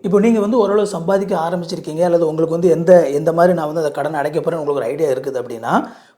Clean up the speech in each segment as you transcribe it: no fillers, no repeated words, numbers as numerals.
இப்போ நீங்க வந்து ஓரளவு சம்பாதிக்க ஆரம்பிச்சிருக்கீங்க அல்லது உங்களுக்கு வந்து எந்த மாரி நான் வந்து அந்த கடன அடைக்க போறேன்னு உங்களுக்கு ஒரு ஐடியா இருக்குது அப்படின்னா,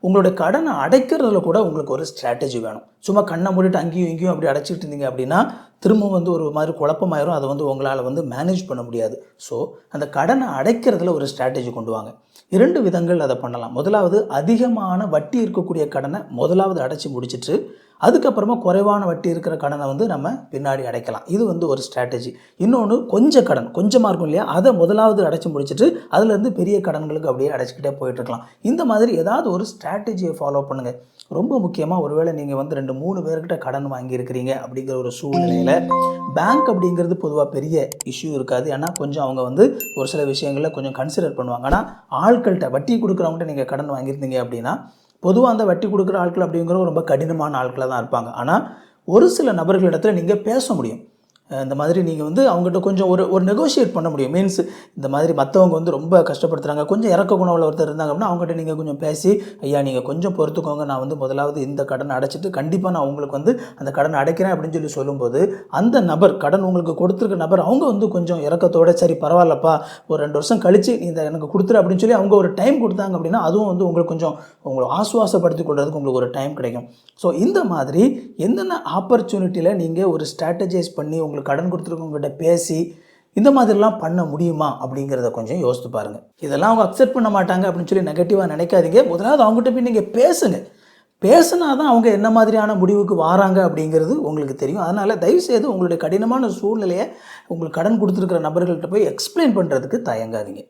உங்களுடைய கடன அடைக்கிறதுல கூட உங்களுக்கு ஒரு ஸ்ட்ராட்டஜி வேணும். சும்மா கண்ண மூடிட்டு அங்கேயும் இங்கேயும் அப்படி அடைச்சிட்டு இருந்தீங்க அப்படின்னா, திரும்பவும் வந்து ஒரு மாரி குழப்பமாயிரும். அத வந்து உங்களால வந்து மேனேஜ் பண்ண முடியாது. ஸோ, அந்த கடன அடைக்கிறதுல ஒரு ஸ்ட்ராட்டஜி கொண்டு வாங்க. 2 விதங்கள் அத பண்ணலாம். முதலாவது அதிகமான வட்டி இருக்கக்கூடிய கடன முதலாவது அடைச்சு முடிச்சுட்டு, அதுக்கப்புறமா குறைவான வட்டி இருக்கிற கடன வந்து நம்ம பின்னாடி அடைக்கலாம். இது வந்து ஒரு ஸ்ட்ராட்டஜி. இன்னொன்னு கொஞ்ச கடன், கொஞ்சமா இருக்கும் இல்லையா? அத முதலாவது அடைச்சு முடிச்சுட்டு, அதுலேருந்து பெரிய கடன்களுக்கு அப்படியே அடைச்சுக்கிட்டே போயிட்டுருக்கலாம். இந்த மாதிரி ஏதாவது ஒரு ஸ்ட்ராட்டஜிய ஃபாலோ பண்ணுங்க. ரொம்ப முக்கியமா ஒருவேளை நீங்க வந்து 2, 3 பேர்கிட்ட கடன் வாங்கியிருக்கிறீங்க அப்படிங்கிற ஒரு சூழ்நிலையில, பேங்க் அப்படிங்கிறது பொதுவா பெரிய இஷ்யூ இருக்காது. ஏன்னா கொஞ்சம் அவங்க வந்து ஒரு சில விஷயங்கள கொஞ்சம் கன்சிடர் பண்ணுவாங்க. ஆனா ஆட்கள்ட்ட வட்டி குடுக்குறவங்கட்ட நீங்க கடன் வாங்கியிருந்தீங்க அப்படின்னா, பொதுவா அந்த வட்டி குடுக்குற ஆட்கள் அப்படிங்கிறவங்க ரொம்ப கடினமான ஆட்களா தான் இருப்பாங்க. ஆனா, ஒரு சில நபர்களிடத்துல நீங்க பேச முடியும். இந்த மாதிரி நீங்க வந்து அவங்ககிட்ட கொஞ்சம் ஒரு ஒரு நெகோஷியேட் பண்ண முடியும். மீன்ஸ் இந்த மாதிரி மத்தவங்க வந்து ரொம்ப கஷ்டப்படுத்துறாங்க. கொஞ்சம் இரக்க குணம் உள்ள ஒருத்தர் இருந்தாங்க அப்படின்னா, அவங்ககிட்ட நீங்க கொஞ்சம் பேசி, "ஐயா நீங்க கொஞ்சம் பொறுத்துக்கோங்க. நான் வந்து முதலாவது இந்த கடன அடைச்சுட்டு, கண்டிப்பா நான் உங்களுக்கு வந்து அந்த கடன அடைக்கிறேன்." அப்படின்னு சொல்லி சொல்லும்போது, அந்த நபர் கடன் உங்களுக்கு கொடுத்திருக்க நபர் அவங்க வந்து கொஞ்சம் இரக்கத்தோட, "சரி பரவாயில்லப்பா, ஒரு 2 வருஷம் கழிச்சு நீ இத எனக்கு குடுத்துரு." அப்படின்னு சொல்லி அவங்க ஒரு டைம் குடுத்தாங்க அப்படின்னா, அதுவும் வந்து உங்களுக்கு கொஞ்சம் உங்கள ஆசுவாசப்படுத்திக் கொள்றதுக்கு உங்களுக்கு ஒரு டைம் கிடைக்கும். ஸோ இந்த மாதிரி என்னென்ன ஆப்பர்ச்சுனிட்டில நீங்க ஒரு ஸ்ட்ராட்டஜைஸ் பண்ணி உங்களுக்கு கடன் கொடுத்துருக்கவங்ககிட்ட பேசி இந்த மாதிரிலாம் பண்ண முடியுமா அப்படிங்கிறத கொஞ்சம் யோசித்து பாருங்க. இதெல்லாம் அவங்க அக்செப்ட் பண்ண மாட்டாங்க அப்படின்னு சொல்லி நெகட்டிவா நினைக்காதீங்க. முதலாவது அவங்ககிட்ட போய் நீங்க பேசுங்க. பேசினா தான் அவங்க என்ன மாதிரியான முடிவுக்கு வாராங்க அப்படிங்கிறது உங்களுக்கு தெரியும். அதனால தயவுசெய்து உங்களுடைய கடினமான சூழ்நிலையை உங்களுக்கு கடன் கொடுத்துருக்கிற நபர்கள்ட்ட போய் எக்ஸ்பிளைன் பண்ணுறதுக்கு தயங்காதீங்க.